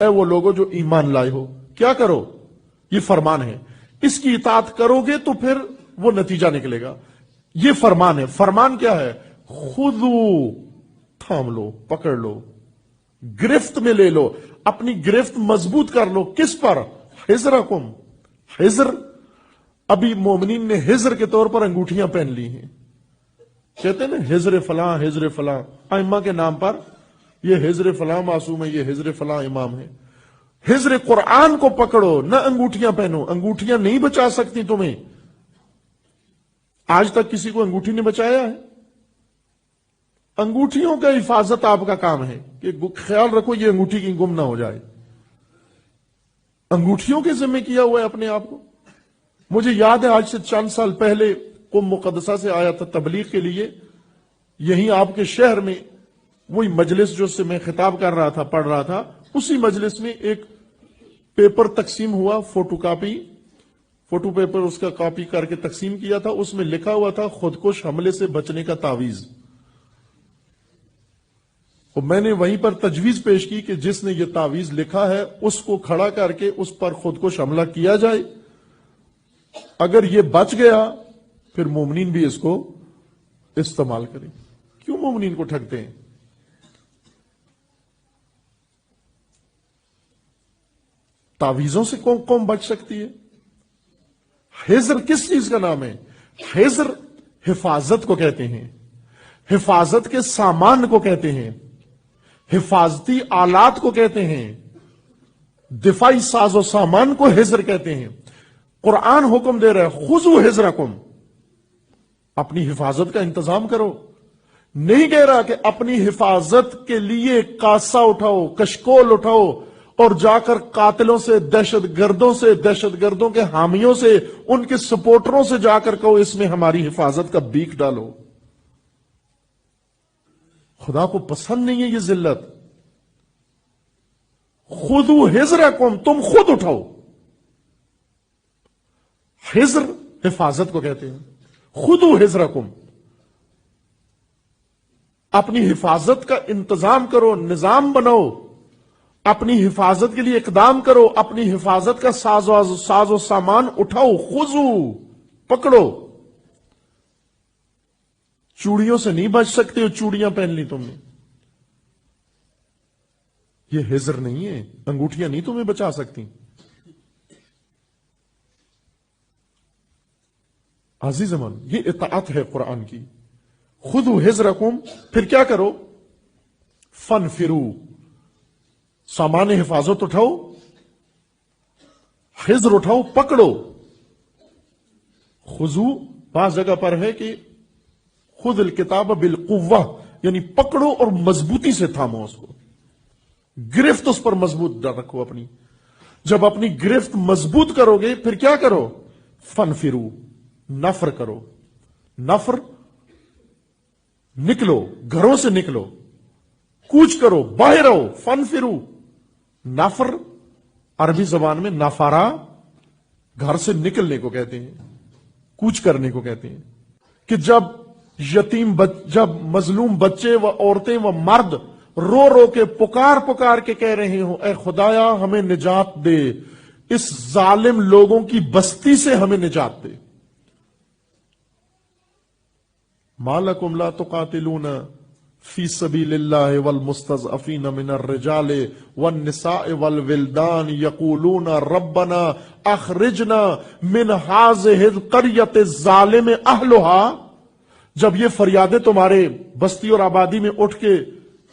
اے وہ لوگوں جو ایمان لائے ہو کیا کرو، یہ فرمان ہے، اس کی اطاعت کرو گے تو پھر وہ نتیجہ نکلے گا۔ یہ فرمان ہے۔ فرمان کیا ہے؟ خودو، تھام لو، پکڑ لو، گرفت میں لے لو، اپنی گرفت مضبوط کر لو۔ کس پر؟ حذرکم، حذر۔ ابھی مومنین نے حذر کے طور پر انگوٹھیاں پہن لی ہیں، کہتے ہیں نا حذر فلاں، حذر فلاں، ائمہ کے نام پر، یہ حذر فلاں معصوم ہے، یہ حذر فلاں امام ہے۔ حذر قرآن کو پکڑو، نہ انگوٹھیاں پہنو۔ انگوٹھیاں نہیں بچا سکتی تمہیں۔ آج تک کسی کو انگوٹھی نے بچایا ہے؟ انگوٹھیوں کا حفاظت آپ کا کام ہے کہ خیال رکھو یہ انگوٹھی کی گم نہ ہو جائے۔ انگوٹھیوں کے ذمہ کیا ہوا ہے اپنے آپ کو۔ مجھے یاد ہے آج سے چند سال پہلے قم مقدسہ سے آیا تھا تبلیغ کے لیے، یہیں آپ کے شہر میں وہی مجلس جو سے میں خطاب کر رہا تھا، پڑھ رہا تھا، اسی مجلس میں ایک پیپر تقسیم ہوا، فوٹو پیپر اس کا کاپی کر کے تقسیم کیا تھا، اس میں لکھا ہوا تھا خودکش حملے سے بچنے کا تعویذ۔ اور میں نے وہیں پر تجویز پیش کی کہ جس نے یہ تعویذ لکھا ہے اس کو کھڑا کر کے اس پر خودکش حملہ کیا جائے، اگر یہ بچ گیا پھر مومنین بھی اس کو استعمال کریں۔ کیوں مومنین کو ٹھگتے ہیں؟ تعویذوں سے قوم بچ سکتی ہے؟ حذر کس چیز کا نام ہے؟ حذر حفاظت کو کہتے ہیں، حفاظت کے سامان کو کہتے ہیں، حفاظتی آلات کو کہتے ہیں، دفاعی ساز و سامان کو حذر کہتے ہیں۔ قرآن حکم دے رہا ہے خذو حذرکم، اپنی حفاظت کا انتظام کرو۔ نہیں کہہ رہا کہ اپنی حفاظت کے لیے کاسا اٹھاؤ، کشکول اٹھاؤ اور جا کر قاتلوں سے، دہشت گردوں کے حامیوں سے، ان کے سپورٹروں سے جا کر کہو اس میں ہماری حفاظت کا بیک ڈالو۔ خدا کو پسند نہیں ہے یہ ذلت۔ خودو حذرکم، تم خود اٹھاؤ۔ حذر حفاظت کو کہتے ہیں۔ خودو حذرکم، اپنی حفاظت کا انتظام کرو، نظام بناؤ، اپنی حفاظت کے لیے اقدام کرو، اپنی حفاظت کا ساز و سامان اٹھاؤ۔ خذو، پکڑو۔ چوڑیوں سے نہیں بچ سکتے ہو، چوڑیاں پہن لی تم نے، یہ حذر نہیں ہے۔ انگوٹھیاں نہیں تمہیں بچا سکتی۔ عزیزمان، یہ اطاعت ہے قرآن کی۔ خذو حذرکم، پھر کیا کرو؟ فنفرو، سامان حفاظت اٹھاؤ، حذر اٹھاؤ، پکڑو۔ خذو بعض جگہ پر ہے کہ خذ الکتاب بالقوہ، یعنی پکڑو اور مضبوطی سے تھامو اس کو، گرفت اس پر مضبوط رکھو اپنی۔ جب اپنی گرفت مضبوط کرو گے پھر کیا کرو؟ فنفرو، نفر کرو۔ نفر، نکلو، گھروں سے نکلو، کوچ کرو، باہر آؤ۔ فنفرو، نفر عربی زبان میں نفارا گھر سے نکلنے کو کہتے ہیں، کوچ کرنے کو کہتے ہیں۔ کہ جب جب مظلوم بچے و عورتیں و مرد رو رو کے پکار کے کہہ رہے ہوں اے خدایا ہمیں نجات دے، اس ظالم لوگوں کی بستی سے ہمیں نجات دے۔ ما لکم لا تقاتلون فی سبیل اللہ والمستضعفین من الرجال والنساء والولدان یقولون ربنا اخرجنا من هذه القریۃ الظالم اہلها۔ جب یہ فریادیں تمہارے بستی اور آبادی میں اٹھ کے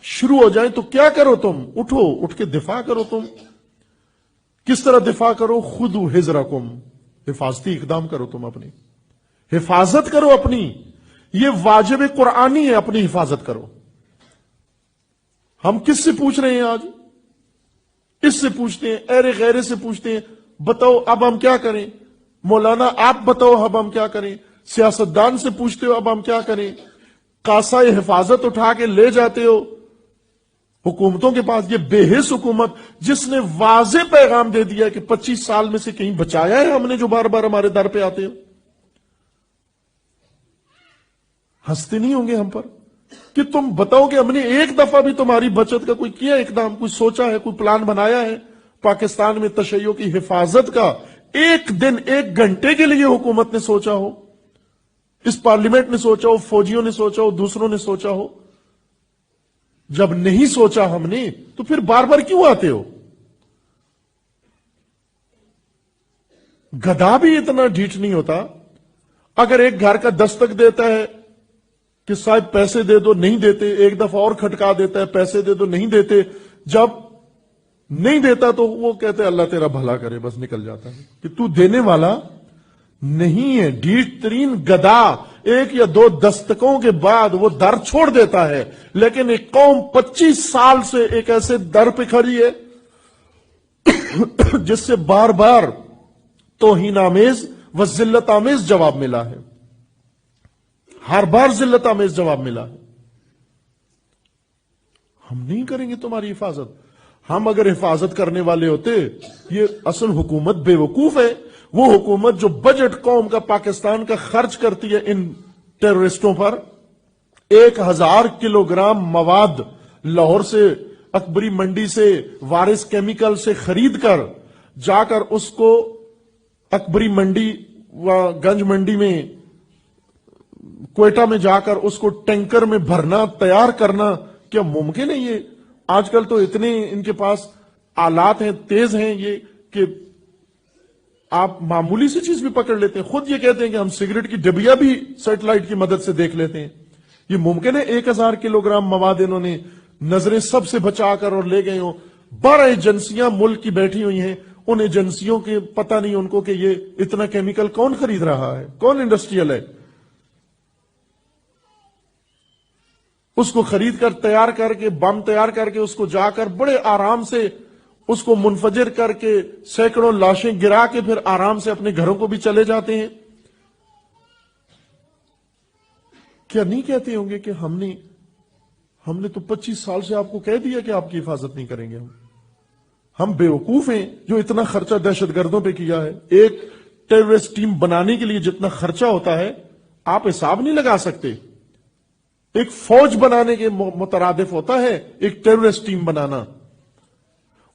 شروع ہو جائیں تو کیا کرو تم؟ اٹھو، اٹھ کے دفاع کرو۔ تم کس طرح دفاع کرو؟ خذو حذرکم، حفاظتی اقدام کرو، تم اپنی حفاظت کرو اپنی۔ یہ واجب قرآنی ہے، اپنی حفاظت کرو۔ ہم کس سے پوچھ رہے ہیں آج؟ اس سے پوچھتے ہیں، ایرے غیرے سے پوچھتے ہیں، بتاؤ اب ہم کیا کریں؟ مولانا آپ بتاؤ اب ہم کیا کریں؟ سیاستدان سے پوچھتے ہو اب ہم کیا کریں؟ کاسا حفاظت اٹھا کے لے جاتے ہو حکومتوں کے پاس، یہ بے حس حکومت جس نے واضح پیغام دے دیا کہ 25 سال میں سے کہیں بچایا ہے ہم نے جو بار بار ہمارے در پہ آتے ہو؟ ہنستے نہیں ہوں گے ہم پر؟ کہ تم بتاؤ کہ ہم نے ایک دفعہ بھی تمہاری بچت کا کوئی کیا اقدام، کوئی سوچا ہے، کوئی پلان بنایا ہے؟ پاکستان میں تشیع کی حفاظت کا ایک دن، ایک گھنٹے کے لیے حکومت نے سوچا ہو؟ اس پارلیمنٹ نے سوچا ہو، فوجیوں نے سوچا ہو، دوسروں نے سوچا ہو؟ جب نہیں سوچا ہم نے تو پھر بار بار کیوں آتے ہو؟ گدھا بھی اتنا ڈھیٹ نہیں ہوتا. اگر ایک گھر کا دستک دیتا ہے کہ صاحب پیسے دے دو، نہیں دیتے، ایک دفعہ اور کھٹکا دیتا ہے پیسے دے دو، نہیں دیتے، جب نہیں دیتا تو وہ کہتے ہیں اللہ تیرا بھلا کرے، بس نکل جاتا ہے کہ تو دینے والا نہیں ہے. ڈھیٹ ترین گدھا ایک یا دو دستکوں کے بعد وہ در چھوڑ دیتا ہے، لیکن ایک قوم 25 سال سے ایک ایسے در پہ کھڑی ہے جس سے بار بار توہین آمیز و ذلت آمیز جواب ملا ہے. ہر بار ذلت آمیز جواب ملا ہے. ہم نہیں کریں گے تمہاری حفاظت. ہم اگر حفاظت کرنے والے ہوتے، یہ اصل حکومت بے وقوف ہے. وہ حکومت جو بجٹ قوم کا پاکستان کا خرچ کرتی ہے ان ٹیررسٹوں پر، 1000 کلو گرام مواد لاہور سے، اکبری منڈی سے، وارث کیمیکل سے خرید کر جا کر اس کو اکبری منڈی و گنج منڈی میں، کوئٹہ میں جا کر اس کو ٹینکر میں بھرنا، تیار کرنا، کیا ممکن ہے؟ یہ آج کل تو اتنے ان کے پاس آلات ہیں، تیز ہیں یہ، کہ آپ معمولی سی چیز بھی پکڑ لیتے ہیں. خود یہ کہتے ہیں کہ ہم سگریٹ کی ڈبیا بھی سیٹلائٹ کی مدد سے دیکھ لیتے ہیں. یہ ممکن ہے 1000 کلو گرام مواد انہوں نے نظریں سب سے بچا کر اور لے گئے ہوں؟ 12 ایجنسیاں ملک کی بیٹھی ہوئی ہیں، ان ایجنسیوں کے پتہ نہیں ان کو کہ یہ اتنا کیمیکل کون خرید رہا ہے، کون انڈسٹریل ہے. اس کو خرید کر، تیار کر کے، بم تیار کر کے، اس کو جا کر بڑے آرام سے اس کو منفجر کر کے سینکڑوں لاشیں گرا کے پھر آرام سے اپنے گھروں کو بھی چلے جاتے ہیں. کیا نہیں کہتے ہوں گے کہ ہم نے تو 25 سال سے آپ کو کہہ دیا کہ آپ کی حفاظت نہیں کریں گے. ہم بے وقوف ہیں جو اتنا خرچہ دہشت گردوں پہ کیا ہے. ایک ٹیررسٹ ٹیم بنانے کے لیے جتنا خرچہ ہوتا ہے آپ حساب نہیں لگا سکتے. ایک فوج بنانے کے مترادف ہوتا ہے ایک ٹیررسٹ ٹیم بنانا.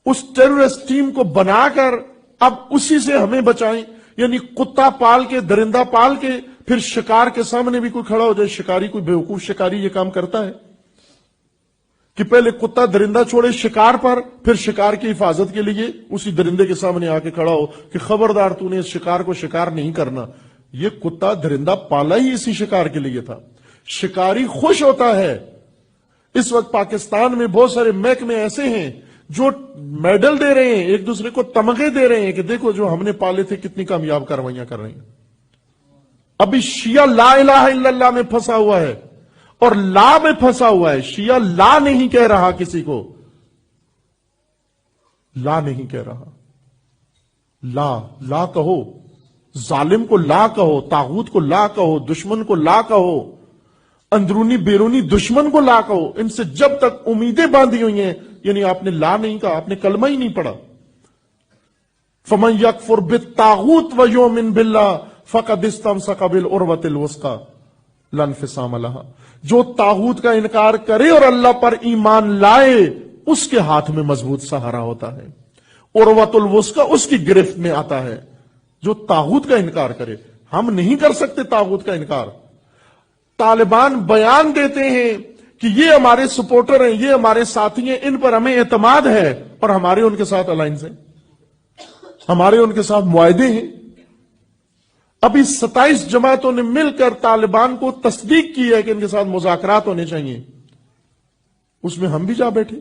اس ٹیررسٹ ٹیم کو بنا کر اب اسی سے ہمیں بچائیں. یعنی کتا پال کے، درندہ پال کے، پھر شکار کے سامنے بھی کوئی کھڑا ہو جائے، شکاری، کوئی بیوقوف شکاری یہ کام کرتا ہے کہ پہلے کتا درندہ چھوڑے شکار پر، پھر شکار کی حفاظت کے لیے اسی درندے کے سامنے آ کے کھڑا ہو کہ خبردار تو نے اس شکار کو شکار نہیں کرنا. یہ کتا درندہ پالا ہی اسی شکار کے لیے تھا. شکاری خوش ہوتا ہے. اس وقت پاکستان میں بہت سارے محکمے ایسے ہیں جو میڈل دے رہے ہیں، ایک دوسرے کو تمغے دے رہے ہیں کہ دیکھو جو ہم نے پالے تھے کتنی کامیاب کاروائیاں کر رہے ہیں. ابھی شیعہ لا الہ الا اللہ میں پھنسا ہوا ہے اور لا میں پھنسا ہوا ہے. شیعہ لا نہیں کہہ رہا، کسی کو لا نہیں کہہ رہا. لا کہو، ظالم کو لا کہو، طاغوت کو لا کہو، دشمن کو لا کہو، اندرونی بیرونی دشمن کو لا کہو. ان سے جب تک امیدیں باندھی ہوئی ہیں، یعنی آپ نے لا نہیں کہا، آپ نے کلمہ ہی نہیں پڑھا. فمن یکفر بالطاغوت ویؤمن باللہ فقد استمسک بالعروۃ الوثقی لا انفصام لہا. جو طاغوت کا انکار کرے اور اللہ پر ایمان لائے اس کے ہاتھ میں مضبوط سہارا ہوتا ہے، عروۃ الوثقی اس کی گرفت میں آتا ہے. جو طاغوت کا انکار کرے، ہم نہیں کر سکتے طاغوت کا انکار. طالبان بیان دیتے ہیں کہ یہ ہمارے سپورٹر ہیں، یہ ہمارے ساتھی ہیں، ان پر ہمیں اعتماد ہے، اور ہمارے ان کے ساتھ الائنس ہیں، ہمارے ان کے ساتھ معاہدے ہیں. ابھی 27 جماعتوں نے مل کر طالبان کو تصدیق کی ہے کہ ان کے ساتھ مذاکرات ہونے چاہیے. اس میں ہم بھی جا بیٹھے.